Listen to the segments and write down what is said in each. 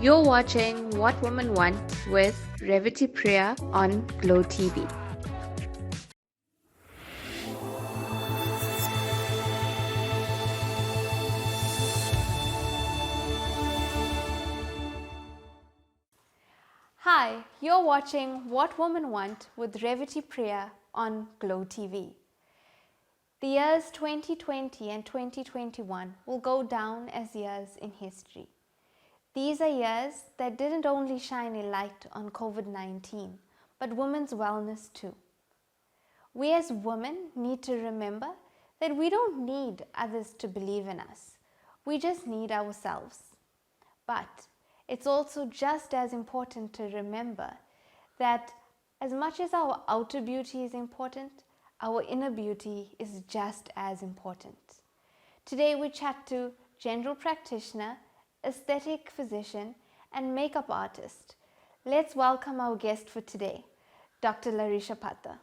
You're watching What Women Want with Revati Priya on Glow TV. Hi, you're watching What Women Want with Revati Priya on Glow TV. The years 2020 and 2021 will go down as years in history. These are years that didn't only shine a light on COVID-19, but women's wellness too. We as women need to remember that we don't need others to believe in us. We just need ourselves. But it's also just as important to remember that as much as our outer beauty is important, our inner beauty is just as important. Today we chat to general practitioner, aesthetic physician, and makeup artist. Let's welcome our guest for today, Dr. Larisha Pather.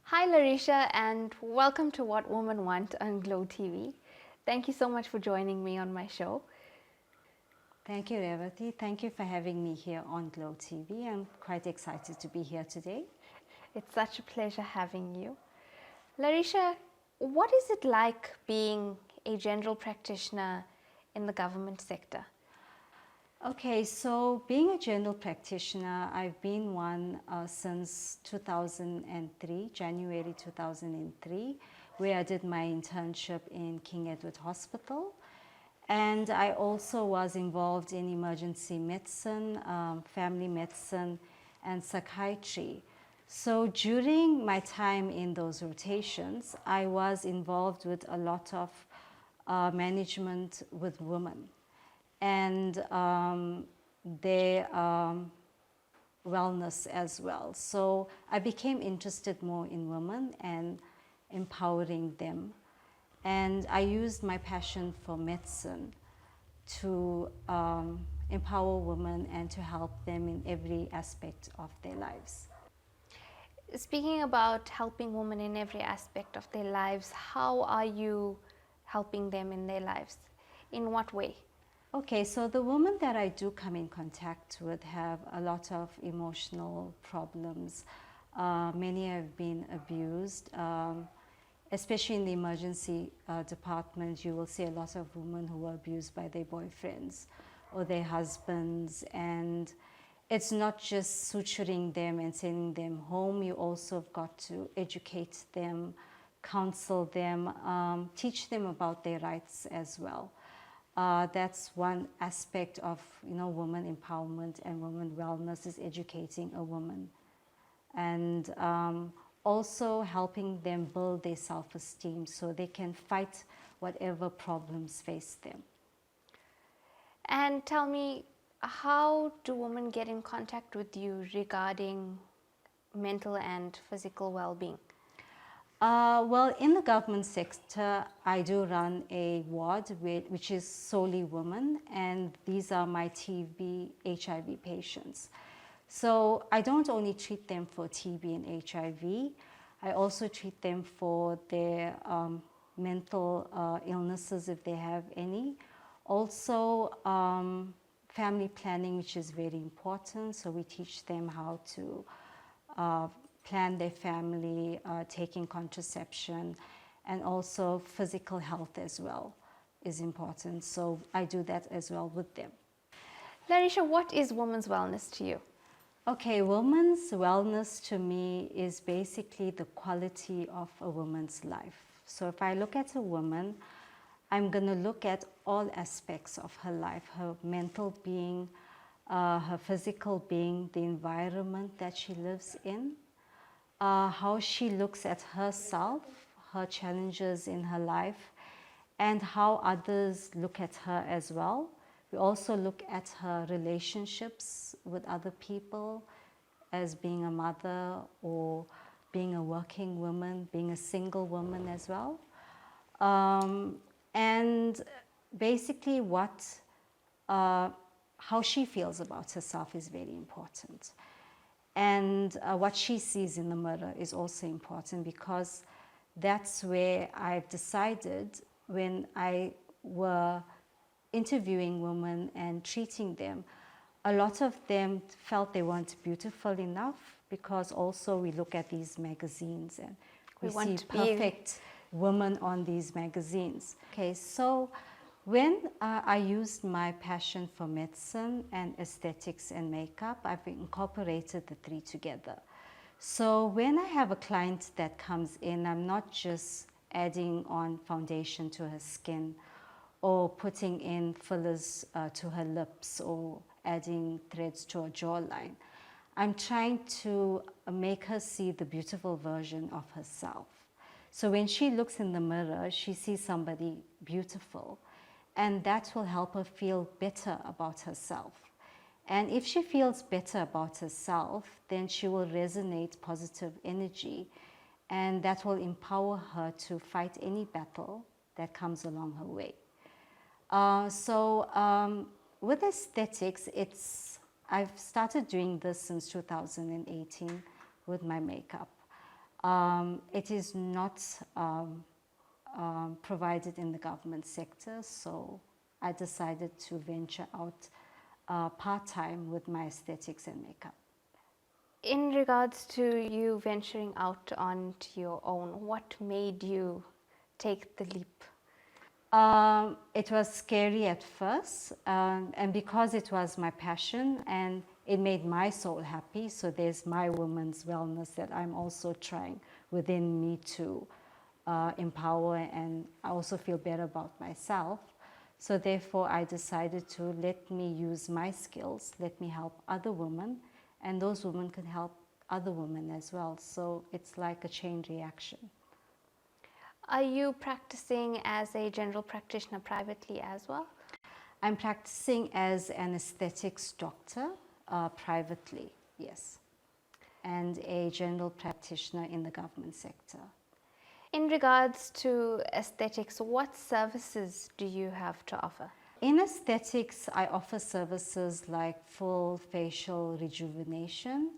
Hi Larisha, and welcome to What Women Want on Glow TV. Thank you so much for joining me on my show. Thank you, Revati. Thank you for having me here on Glow TV. I'm quite excited to be here today. It's such a pleasure having you. Larisha, what is it like being a general practitioner in the government sector? Okay, so being a general practitioner, I've been one since 2003, January 2003, where I did my internship in King Edward Hospital. And I also was involved in emergency medicine, family medicine, and psychiatry. So during my time in those rotations, I was involved with a lot of management with women and their wellness as well. So I became interested more in women and empowering them. And I used my passion for medicine to empower women and to help them in every aspect of their lives. Speaking about helping women in every aspect of their lives, how are you helping them in their lives? In what way? Okay, so the women that I do come in contact with have a lot of emotional problems. Many have been abused. Especially in the emergency department, you will see a lot of women who are abused by their boyfriends or their husbands, and it's not just suturing them and sending them home. You also have got to educate them, counsel them, teach them about their rights as well. That's one aspect of women empowerment and women wellness, is educating a woman, and also helping them build their self-esteem so they can fight whatever problems face them. And tell me, how do women get in contact with you regarding mental and physical well-being? Well, in the government sector, I do run a ward which is solely women, and these are my TB, HIV patients. So I don't only treat them for TB and HIV, I also treat them for their mental illnesses if they have any. Also family planning, which is very important. So we teach them how to plan their family, taking contraception, and also physical health as well is important. So I do that as well with them. Larisha, what is women's wellness to you? Okay, women's wellness to me is basically the quality of a woman's life. So if I look at a woman, I'm going to look at all aspects of her life, her mental being, her physical being, the environment that she lives in, how she looks at herself, her challenges in her life, and how others look at her as well. We also look at her relationships with other people, as being a mother or being a working woman, being a single woman as well. And basically how she feels about herself is very important. And what she sees in the mirror is also important, because that's where I've decided, when I were interviewing women and treating them, a lot of them felt they weren't beautiful enough, because also we look at these magazines and we see perfect women on these magazines. Okay, so when I used my passion for medicine and aesthetics and makeup, I've incorporated the three together. So when I have a client that comes in, I'm not just adding on foundation to her skin or putting in fillers to her lips or adding threads to her jawline. I'm trying to make her see the beautiful version of herself. So when she looks in the mirror, she sees somebody beautiful, and that will help her feel better about herself. And if she feels better about herself, then she will resonate positive energy, and that will empower her to fight any battle that comes along her way. With aesthetics, I've started doing this since 2018 with my makeup. It is not provided in the government sector, so I decided to venture out part-time with my aesthetics and makeup. In regards to you venturing out onto your own, what made you take the leap? It was scary at first, and because it was my passion and it made my soul happy, so there's my woman's wellness that I'm also trying within me to empower, and I also feel better about myself. So therefore I decided to let me use my skills, let me help other women, and those women can help other women as well. So it's like a chain reaction. Are you practicing as a general practitioner privately as well? I'm practicing as an aesthetics doctor privately, yes, and a general practitioner in the government sector. In regards to aesthetics, what services do you have to offer? In aesthetics, I offer services like full facial rejuvenation,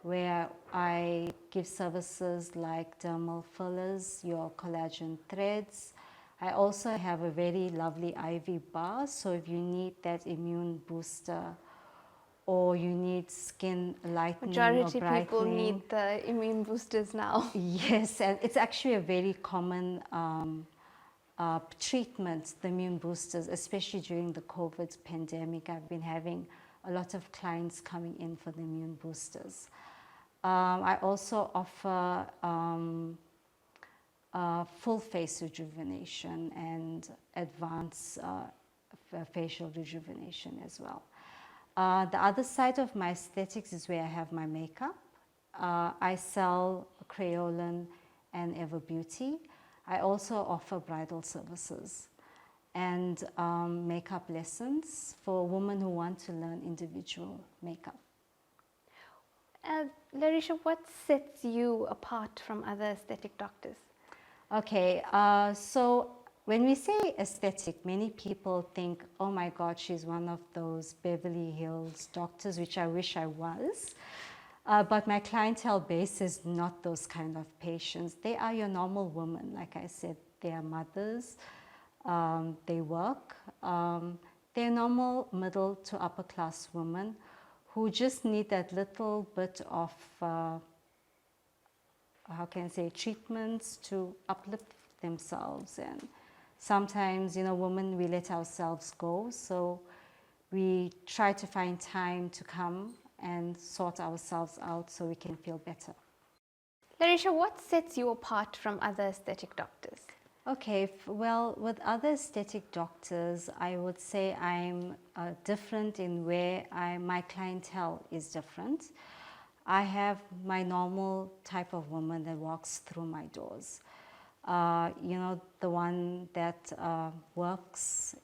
where I give services like dermal fillers, your collagen threads. I also have a very lovely IV bar, so if you need that immune booster or you need skin lightening Majority or brightening. People need the immune boosters now. Yes, and it's actually a very common treatment, the immune boosters, especially during the COVID pandemic. I've been having a lot of clients coming in for the immune boosters. I also offer full face rejuvenation and advanced facial rejuvenation as well. The other side of my aesthetics is where I have my makeup. I sell Crayolan and Ever Beauty. I also offer bridal services and makeup lessons for women who want to learn individual makeup. Larisha, what sets you apart from other aesthetic doctors? Okay, so when we say aesthetic, many people think, oh my God, she's one of those Beverly Hills doctors, which I wish I was. But my clientele base is not those kind of patients. They are your normal women. Like I said, they are mothers, they work. They're normal middle to upper class women who just need that little bit of, how can I say, treatments to uplift themselves. And sometimes, you know, women, we let ourselves go. So we try to find time to come and sort ourselves out so we can feel better. Larisha, what sets you apart from other aesthetic doctors? Okay, well, with other aesthetic doctors, I would say I'm different in where my clientele is different. I have my normal type of woman that walks through my doors. You know, the one that works,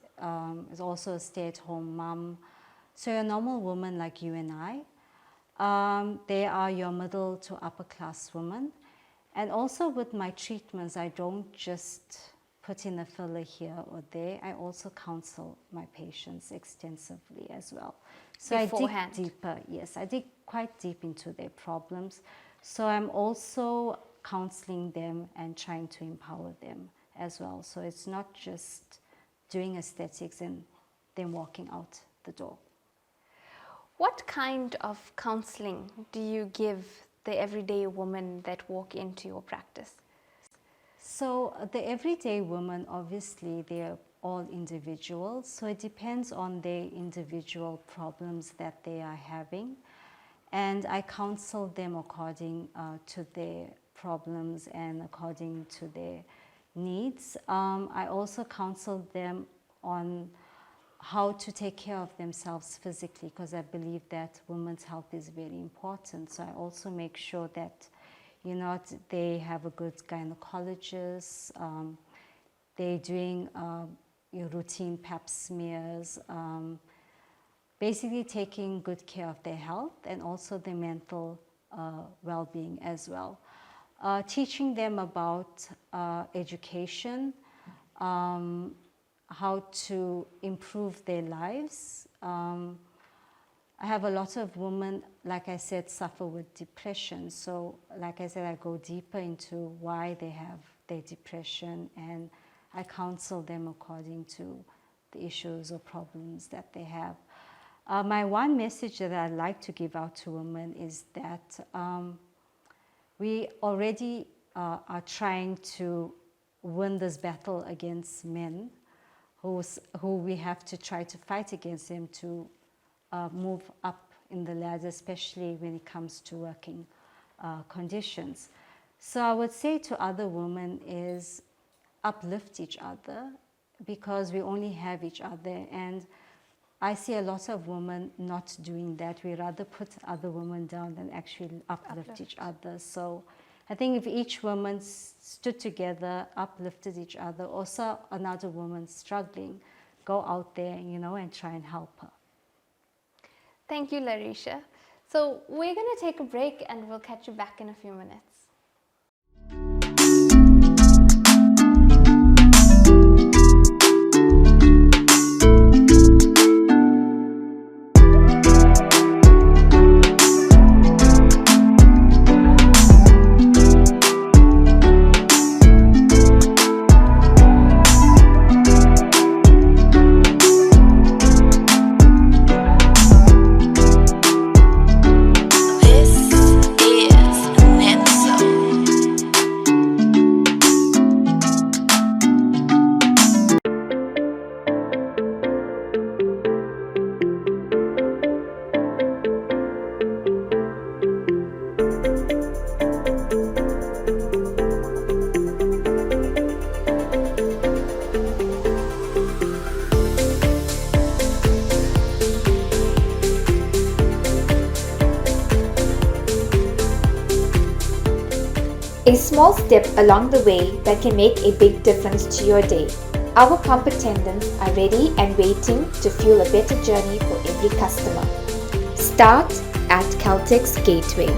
is also a stay-at-home mom. So a normal woman like you and I. They are your middle to upper class women. And also with my treatments, I don't just put in a filler here or there. I also counsel my patients extensively as well. So beforehand. I dig deeper, yes, I dig quite deep into their problems. So I'm also counseling them and trying to empower them as well. So it's not just doing aesthetics and them walking out the door. What kind of counseling do you give the everyday women that walk into your practice? So the everyday women, obviously, they're all individuals. So it depends on their individual problems that they are having. And I counsel them according to their problems and according to their needs. I also counsel them on how to take care of themselves physically, because I believe that women's health is very important. So I also make sure that, you know, they have a good gynecologist, they're doing routine pap smears, basically taking good care of their health and also their mental well-being as well. Teaching them about education, how to improve their lives. I have a lot of women, like I said, suffer with depression. So like I said, I go deeper into why they have their depression, and I counsel them according to the issues or problems that they have. My one message that I'd like to give out to women is that we already are trying to win this battle against men, who we have to try to fight against them to move up in the ladder, especially when it comes to working conditions. So I would say to other women is uplift each other, because we only have each other. And I see a lot of women not doing that. We rather put other women down than actually uplift each other. So I think if each woman stood together, uplifted each other, or saw another woman struggling, go out there, you know, and try and help her. Thank you, Larisha. So we're going to take a break and we'll catch you back in a few minutes. A small step along the way that can make a big difference to your day. Our pump attendants are ready and waiting to fuel a better journey for every customer. Start at Caltech's Gateway.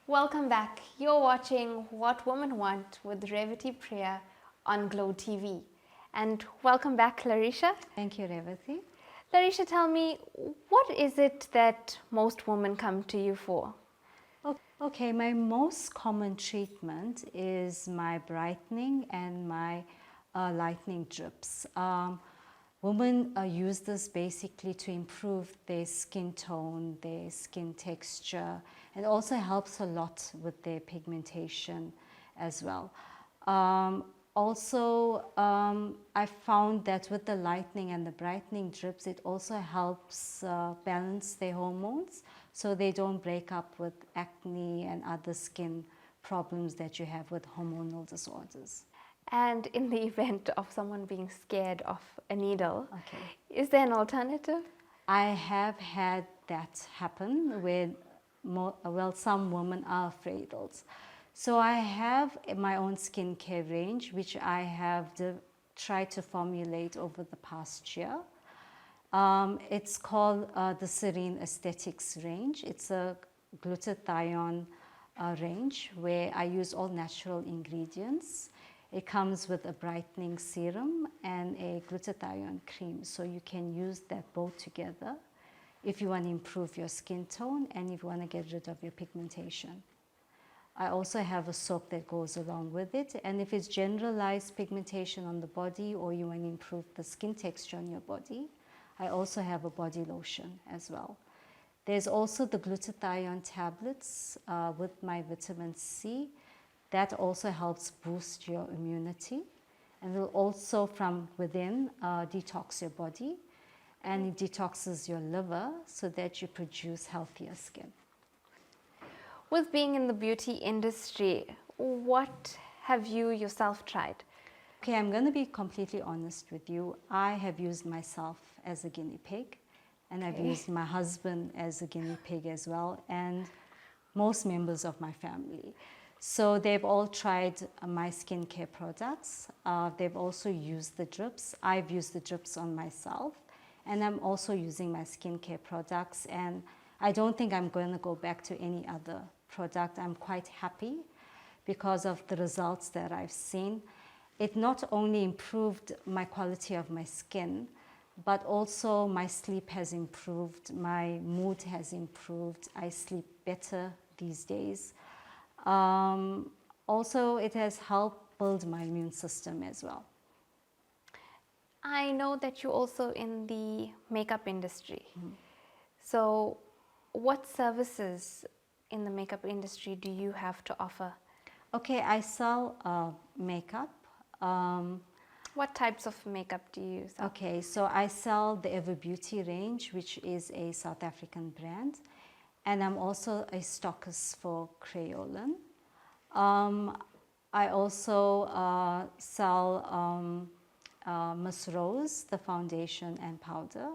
Welcome back. You're watching What Women Want with Revati Priya on Glow TV. And welcome back, Larisha. Thank you, Revati. Larisha, tell me, what is it that most women come to you for? Okay, my most common treatment is my brightening and my lightening drips. Women use this basically to improve their skin tone, their skin texture, and also helps a lot with their pigmentation as well. I found that with the lightening and the brightening drips, it also helps balance their hormones, so they don't break up with acne and other skin problems that you have with hormonal disorders. And in the event of someone being scared of a needle, Okay. Is there an alternative? I have had that happen where, some women are afraid also. So I have my own skincare range, which I have tried to formulate over the past year. It's called the Serene Aesthetics range. It's a glutathione range where I use all natural ingredients. It comes with a brightening serum and a glutathione cream. So you can use that both together if you want to improve your skin tone and if you want to get rid of your pigmentation. I also have a soap that goes along with it. And if it's generalized pigmentation on the body or you want to improve the skin texture on your body, I also have a body lotion as well. There's also the glutathione tablets with my vitamin C. That also helps boost your immunity. And will also from within detox your body. And it detoxes your liver so that you produce healthier skin. With being in the beauty industry, what have you yourself tried? Okay, I'm going to be completely honest with you. I have used myself as a guinea pig, and I've used my husband as a guinea pig as well, and most members of my family. So they've all tried my skincare products. They've also used the drips. I've used the drips on myself, and I'm also using my skincare products, and I don't think I'm going to go back to any other product. I'm quite happy because of the results that I've seen. It not only improved my quality of my skin, but also my sleep has improved, my mood has improved. I sleep better these days. Also, it has helped build my immune system as well. I know that you're also in the makeup industry. So what services in the makeup industry do you have to offer? Okay, I sell makeup. What types of makeup do you sell? Okay, so I sell the Ever Beauty range, which is a South African brand. And I'm also a stockist for Crayolan. I also sell Miss Rose, the foundation and powder.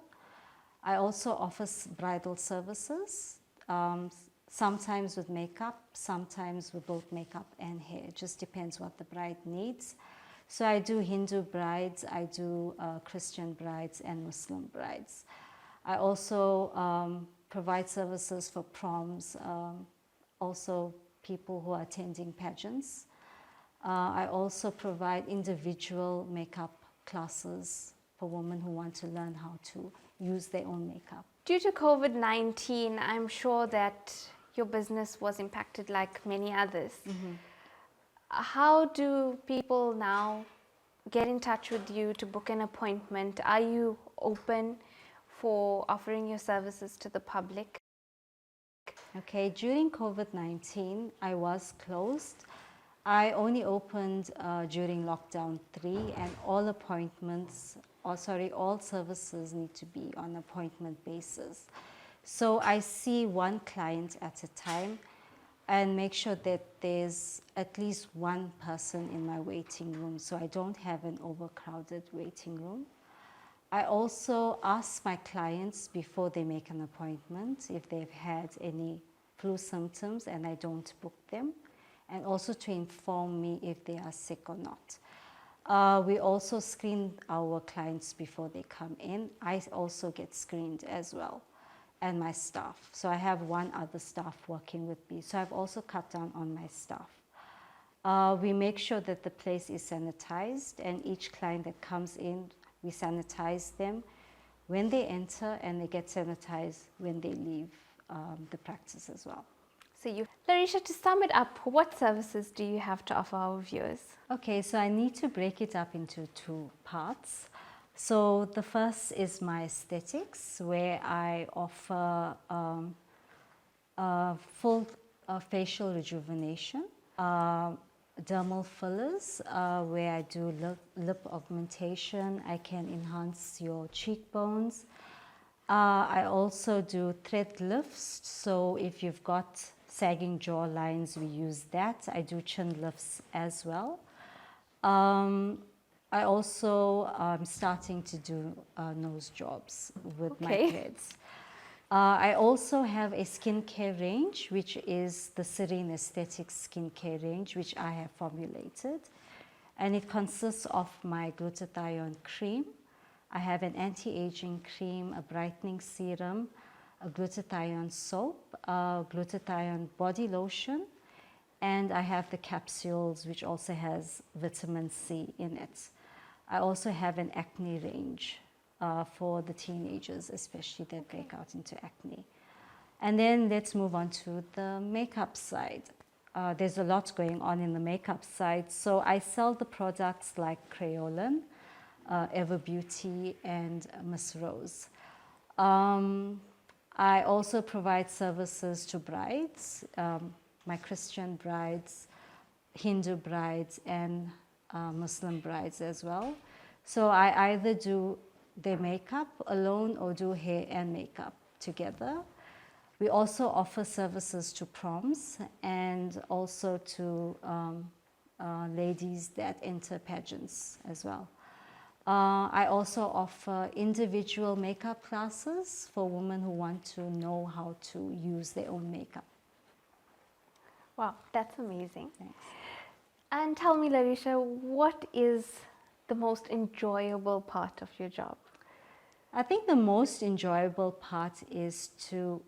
I also offer bridal services, sometimes with makeup, sometimes with both makeup and hair. It just depends what the bride needs. So I do Hindu brides, I do Christian brides and Muslim brides. I also provide services for proms, also people who are attending pageants. I also provide individual makeup classes for women who want to learn how to use their own makeup. Due to COVID-19, I'm sure that your business was impacted like many others. How do people now get in touch with you to book an appointment? Are you open for offering your services to the public? Okay, during COVID-19, I was closed. I only opened during lockdown 3, and all appointments, all services need to be on appointment basis. So I see one client at a time and make sure that there's at least one person in my waiting room, so I don't have an overcrowded waiting room. I also ask my clients before they make an appointment if they've had any flu symptoms, and I don't book them, and also to inform me if they are sick or not. We also screen our clients before they come in. I also get screened as well, and my staff. So I have one other staff working with me. So I've also cut down on my staff. We make sure that the place is sanitized, and each client that comes in, we sanitize them when they enter, and they get sanitized when they leave the practice as well. So Larisha, to sum it up, what services do you have to offer our viewers? Okay, so I need to break it up into 2 parts. So the first is my aesthetics, where I offer full facial rejuvenation, dermal fillers, where I do lip augmentation. I can enhance your cheekbones. I also do thread lifts, so if you've got sagging jaw lines, we use that. I do chin lifts as well. I also am starting to do nose jobs with my threads. I also have a skincare range, which is the Serene Aesthetics skincare range, which I have formulated. And it consists of my glutathione cream. I have an anti-aging cream, a brightening serum, a glutathione soap, a glutathione body lotion, and I have the capsules, which also has vitamin C in it. I also have an acne range for the teenagers, especially that break out into acne. And then let's move on to the makeup side. there's a lot going on in the makeup side. So I sell the products like Crayolan, Ever Beauty, and Miss Rose. I also provide services to brides, my Christian brides, Hindu brides, and Muslim brides as well. So I either do their makeup alone or do hair and makeup together. We also offer services to proms and also to ladies that enter pageants as well. I also offer individual makeup classes for women who want to know how to use their own makeup. Wow, that's amazing. Thanks. And tell me, Larisha, what is the most enjoyable part of your job? I think the most enjoyable part is to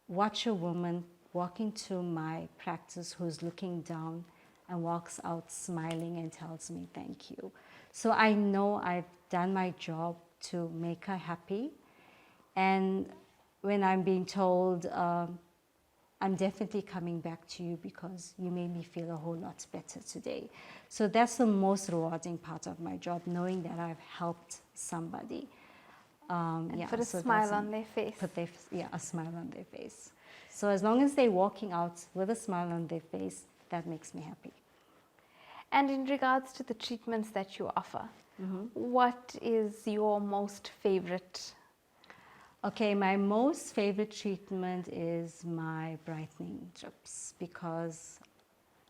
watch a woman walk into my practice who's looking down and walks out smiling and tells me thank you. So I know I've done my job to make her happy. And when I'm being told, I'm definitely coming back to you because you made me feel a whole lot better today. So that's the most rewarding part of my job, knowing that I've helped somebody. And put a smile on their face. A smile on their face. So as long as they're walking out with a smile on their face, that makes me happy. And in regards to the treatments that you offer, what is your most favorite? Okay, my most favorite treatment is my brightening drips, because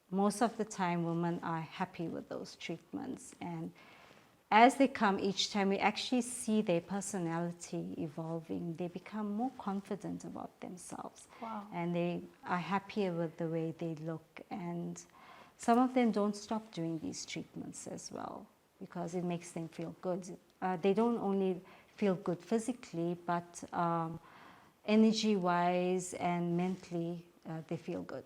most of the time women are happy with those treatments, and as they come each time, we actually see their personality evolving. They become more confident about themselves. Wow. And they are happier with the way they look. And some of them don't stop doing these treatments as well because it makes them feel good. They don't only feel good physically, but energy-wise and mentally, they feel good.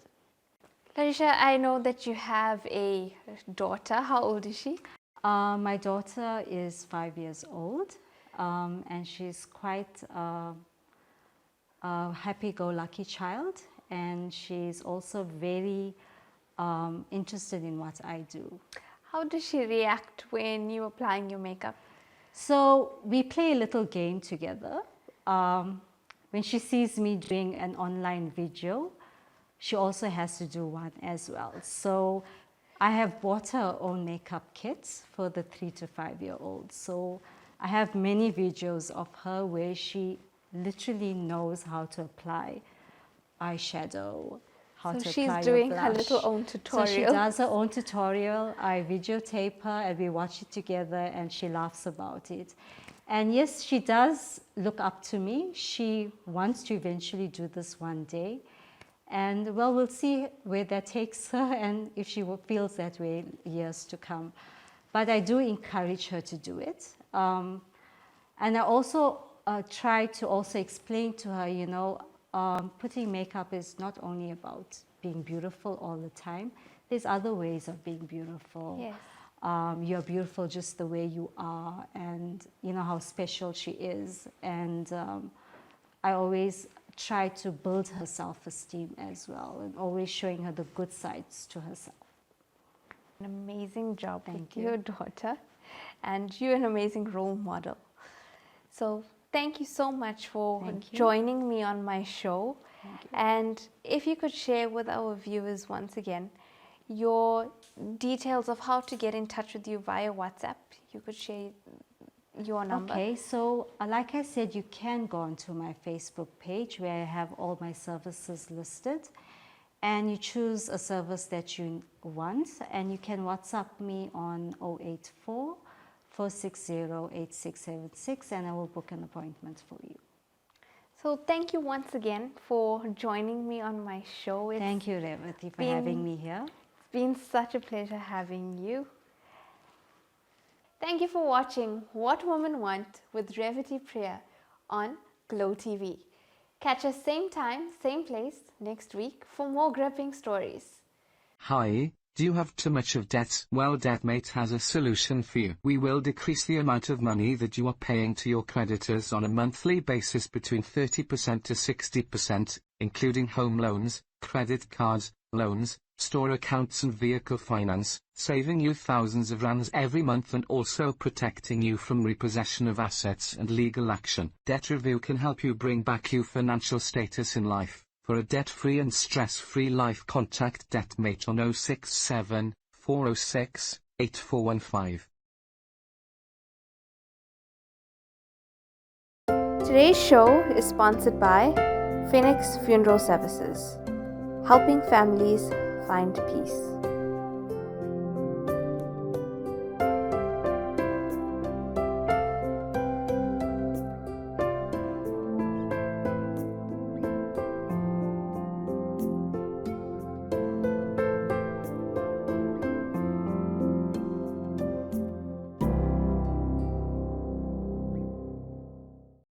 Larisha, I know that you have a daughter. How old is she? My daughter is 5 years old, and she's quite a happy-go-lucky child, and she's also very interested in what I do. How does she react when you're applying your makeup? So we play a little game together. When she sees me doing an online video, she also has to do one as well. So I have bought her own makeup kits for the 3 to 5 year olds. So I have many videos of her where she literally knows how to apply eyeshadow, how to apply she's your doing blush. her little own tutorial. So she does her own tutorial. I videotape her and we watch it together, and she laughs about it. And yes, she does look up to me. She wants to eventually do this one day. And well, we'll see where that takes her and if she feels that way years to come. But I do encourage her to do it. And I also try to also explain to her, you know, putting makeup is not only about being beautiful all the time. There's other ways of being beautiful. Yes. You're beautiful just the way you are, and you know how special she is. And I always try to build her self-esteem as well, and always showing her the good sides to herself. An amazing job Thank with you. your daughter, and you're an amazing role model. So thank you so much for joining me on my show. And if you could share with our viewers once again your details of how to get in touch with you via WhatsApp. You could share your number. Okay, so like I said, you can go onto my Facebook page where I have all my services listed, and you choose a service that you want, and you can WhatsApp me on 084 460 8676, and I will book an appointment for you. So thank you once again for joining me on my show. Thank you, Revati, for having me here. It's been such a pleasure having you. Thank you for watching What Women Want with Revati Priya on Glow TV. Catch us same time, same place next week for more gripping stories. Hi, do you have too much of debts? Well, DebtMate has a solution for you. We will decrease the amount of money that you are paying to your creditors on a monthly basis between 30% to 60%, including home loans, credit cards, loans, store accounts and vehicle finance, saving you thousands of rands every month and also protecting you from repossession of assets and legal action. Debt Review can help you bring back your financial status in life. For a debt-free and stress-free life, contact DebtMate on 067 406 8415. Today's show is sponsored by Phoenix Funeral Services, helping families find peace.